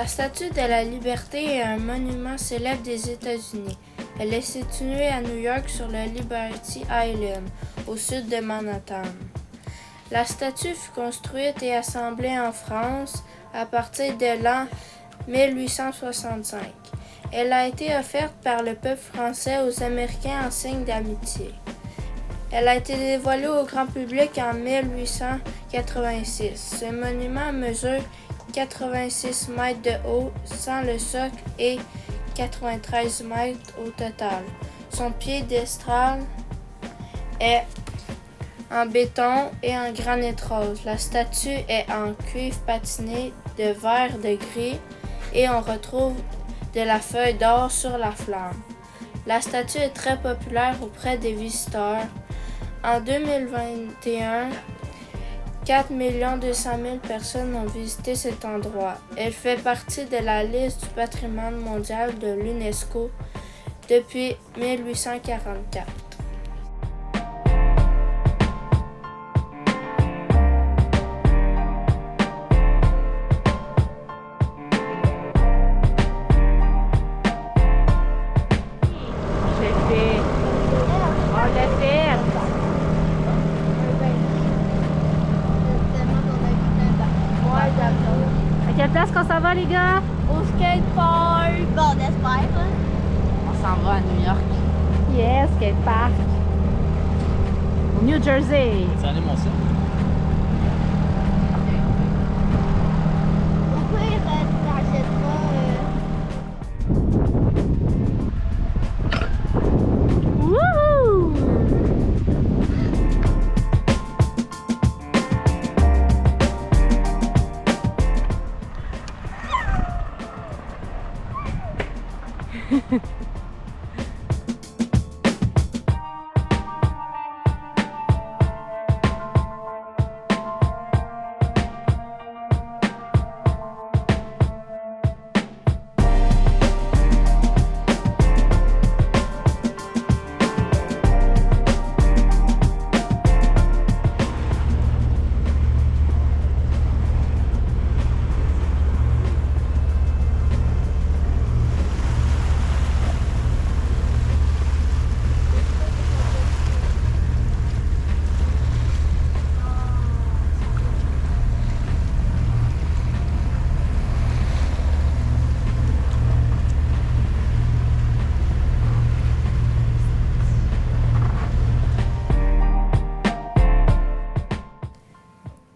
La Statue de la Liberté est un monument célèbre des États-Unis. Elle est située à New York sur le Liberty Island, au sud de Manhattan. La statue fut construite et assemblée en France à partir de l'an 1865. Elle a été offerte par le peuple français aux Américains en signe d'amitié. Elle a été dévoilée au grand public en 1886. Ce monument mesure 86 mètres de haut sans le socle et 93 mètres au total. Son piédestal est en béton et en granit rose. La statue est en cuivre patiné de vert de gris et on retrouve de la feuille d'or sur la flamme. La statue est très populaire auprès des visiteurs. En 2021, 4 200 000 personnes ont visité cet endroit. Elle fait partie de la liste du patrimoine mondial de l'UNESCO depuis 1844. À quelle place qu'on s'en va, les gars? Au skatepark. Bon, j'espère. On s'en va à New York. Yes, skatepark. Au New Jersey. C'est allé mon site. Au pire, t'achètes pas. Wouhou!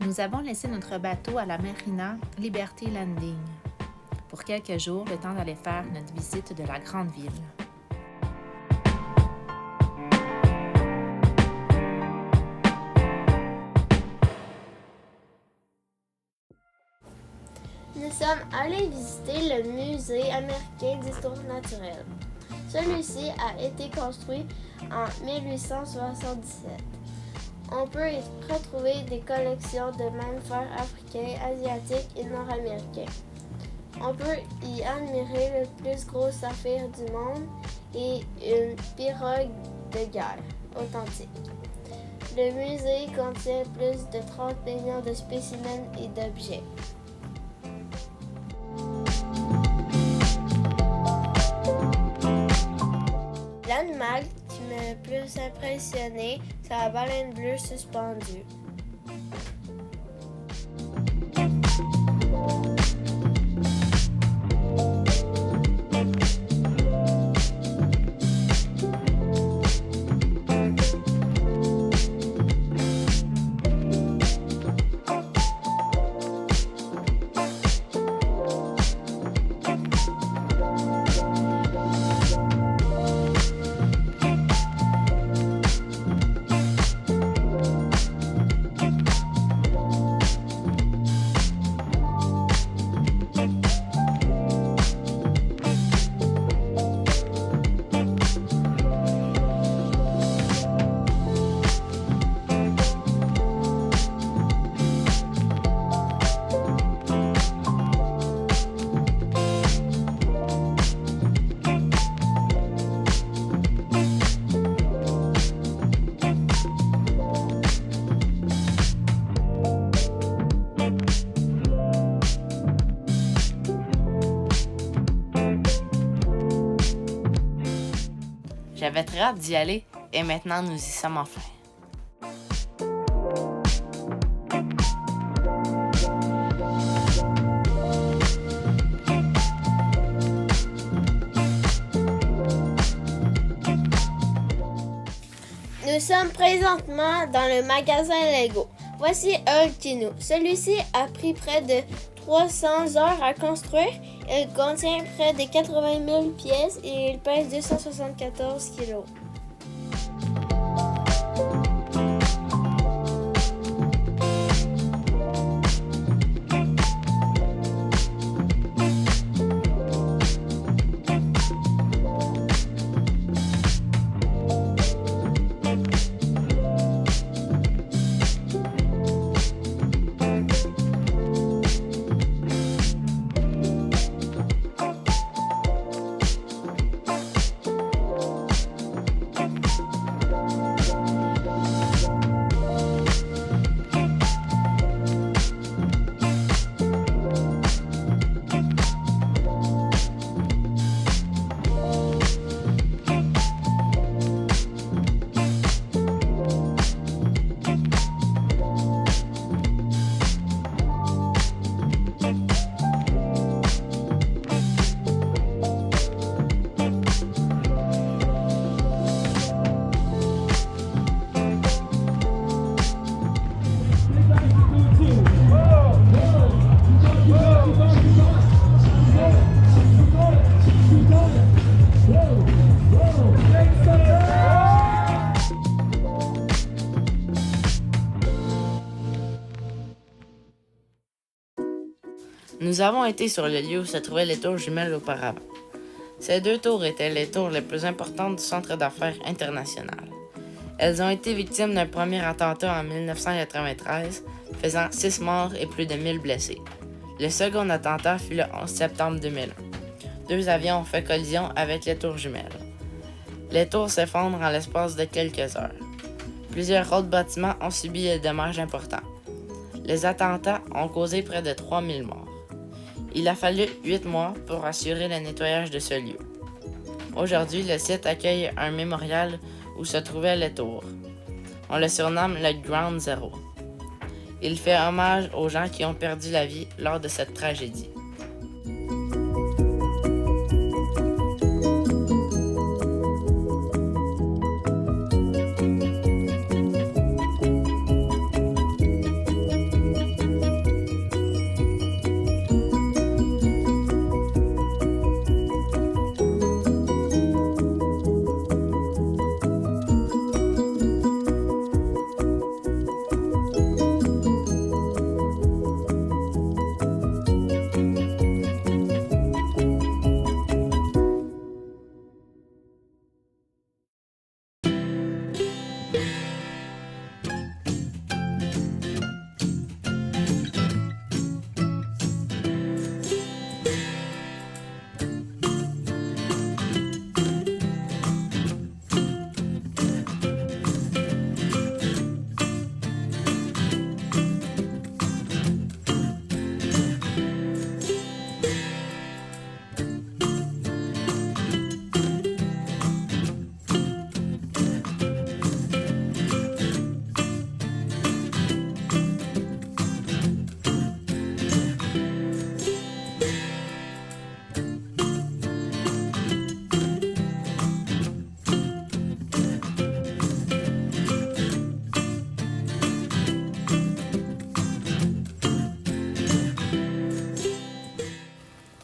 Nous avons laissé notre bateau à la marina Liberty Landing pour quelques jours, le temps d'aller faire notre visite de la grande ville. Nous sommes allés visiter le Musée américain d'histoire naturelle. Celui-ci a été construit en 1877. On peut y retrouver des collections de mammifères africains, asiatiques et nord-américains. On peut y admirer le plus gros saphir du monde et une pirogue de guerre authentique. Le musée contient plus de 30 millions de spécimens et d'objets. L'animal qui m'a le plus impressionné, c'est la baleine bleue suspendue. J'avais très hâte d'y aller et maintenant nous y sommes enfin. Nous sommes présentement dans le magasin Lego. Voici un Kino. Celui-ci a pris près de 300 heures à construire. Il contient près de 80 000 pièces et il pèse 274 kg. Nous avons été sur le lieu où se trouvaient les tours jumelles auparavant. Ces 2 tours étaient les tours les plus importantes du centre d'affaires international. Elles ont été victimes d'un premier attentat en 1993, faisant 6 morts et plus de 1000 blessés. Le second attentat fut le 11 septembre 2001. 2 avions ont fait collision avec les tours jumelles. Les tours s'effondrent en l'espace de quelques heures. Plusieurs autres bâtiments ont subi des dommages importants. Les attentats ont causé près de 3000 morts. Il a fallu 8 mois pour assurer le nettoyage de ce lieu. Aujourd'hui, le site accueille un mémorial où se trouvaient les tours. On le surnomme le Ground Zero. Il fait hommage aux gens qui ont perdu la vie lors de cette tragédie.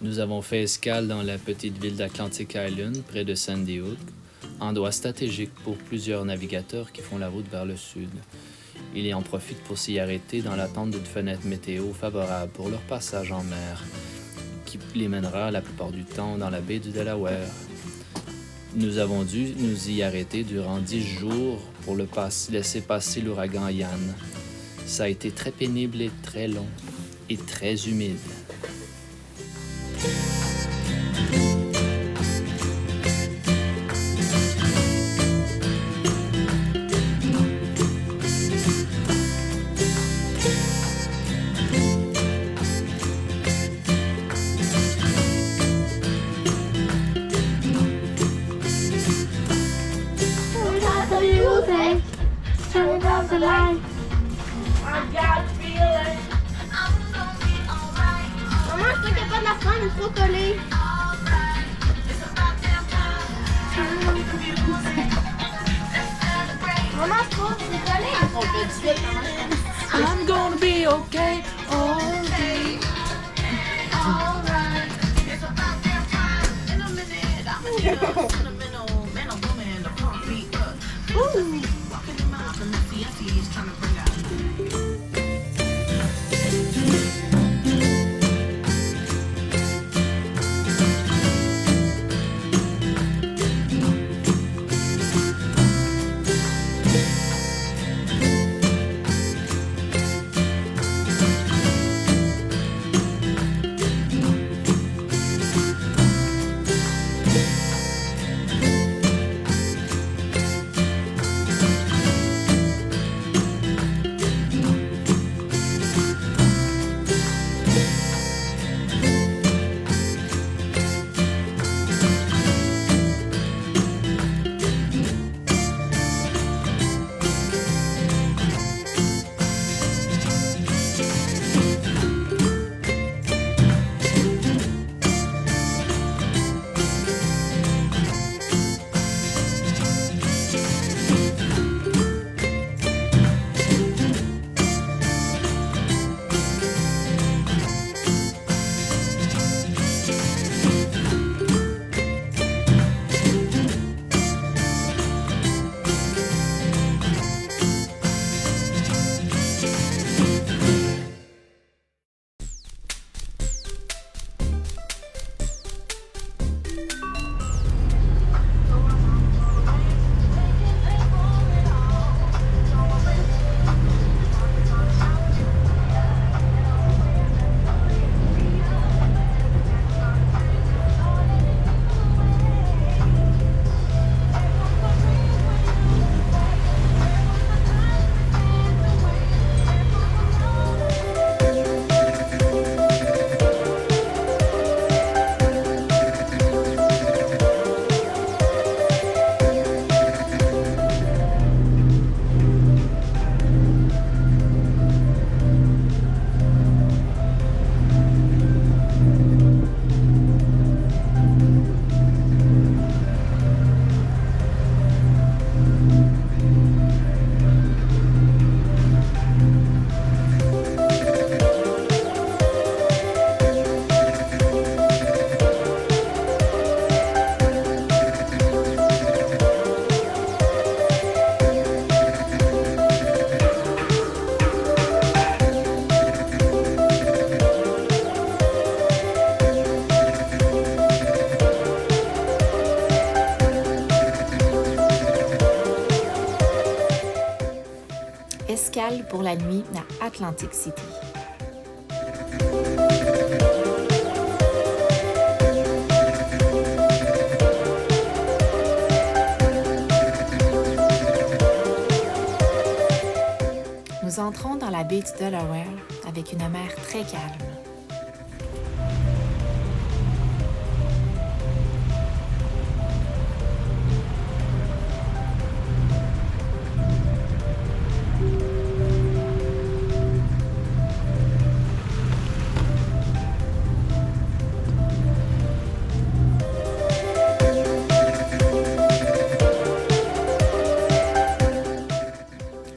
Nous avons fait escale dans la petite ville d'Atlantic Island, près de Sandy Hook, endroit stratégique pour plusieurs navigateurs qui font la route vers le sud. Ils en profitent pour s'y arrêter dans l'attente d'une fenêtre météo favorable pour leur passage en mer, qui les mènera la plupart du temps dans la baie du Delaware. Nous avons dû nous y arrêter durant 10 jours pour laisser passer l'ouragan Ian. Ça a été très pénible et très long, et très humide. the light. Maman, je suis pas capable de la prendre, elle est trop collée. Maman, c'est collé. On fait du suite, I'm gonna be okay all day. Escale pour la nuit à Atlantic City. Nous entrons dans la baie du Delaware avec une mer très calme.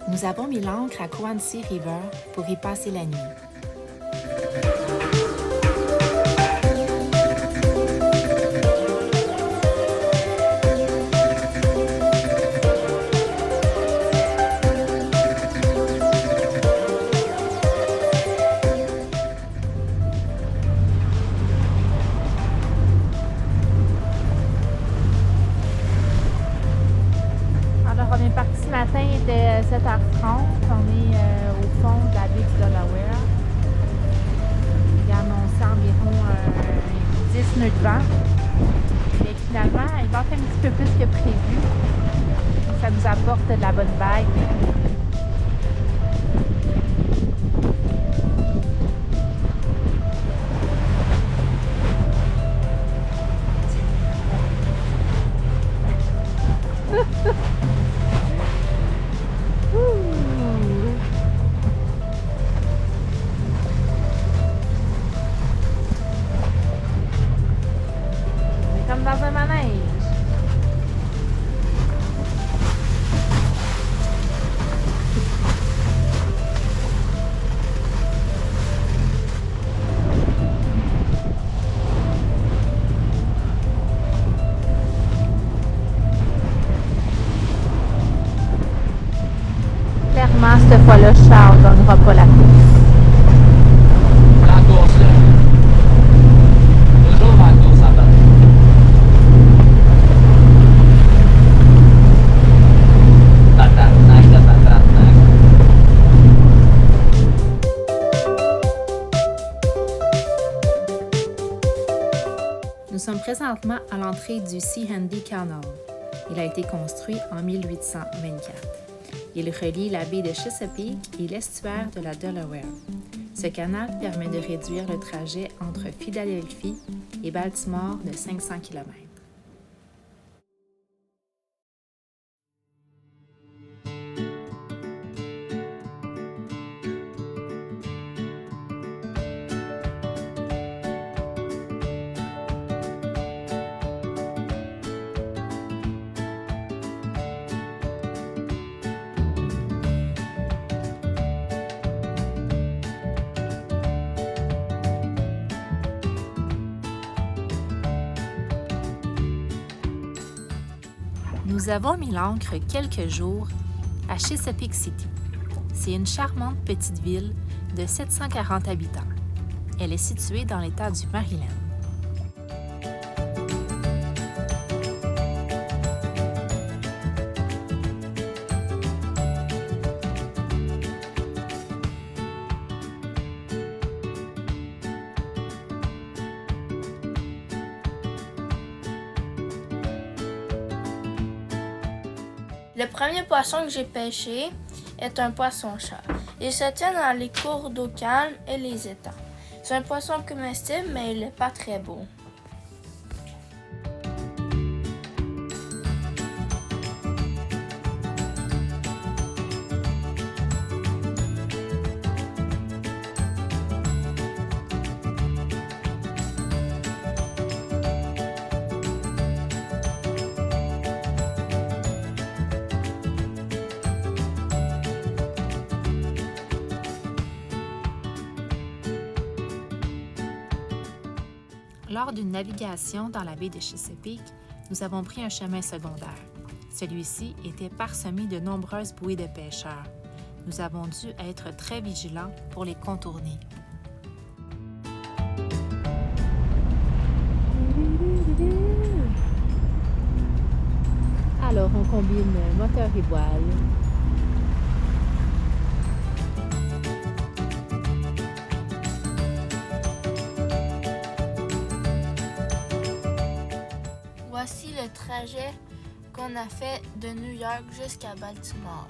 Nous avons mis l'ancre à Coancy River pour y passer la nuit. Alors, on est parti ce matin, il était 7h30. On est au fond de la baie du Delaware. Il a annoncé environ 10 nœuds de vent. Mais finalement, il va faire un petit peu plus que prévu. Ça nous apporte de la bonne vague. Malheureusement, cette fois-là, Charles ne gagnera pas la course. La course, là. Toujours la course à battre. Nous sommes présentement à l'entrée du Sea-Handy Canal. Il a été construit en 1824. Il relie la baie de Chesapeake et l'estuaire de la Delaware. Ce canal permet de réduire le trajet entre Philadelphie et Baltimore de 500 km. Nous avons mis l'ancre quelques jours à Chesapeake City. C'est une charmante petite ville de 740 habitants. Elle est située dans l'État du Maryland. Le premier poisson que j'ai pêché est un poisson-chat. Il se tient dans les cours d'eau calmes et les étangs. C'est un poisson comestible, mais il n'est pas très beau. Lors d'une navigation dans la baie de Chesapeake, nous avons pris un chemin secondaire. Celui-ci était parsemé de nombreuses bouées de pêcheurs. Nous avons dû être très vigilants pour les contourner. Alors, on combine moteur et voile. Voici le trajet qu'on a fait de New York jusqu'à Baltimore.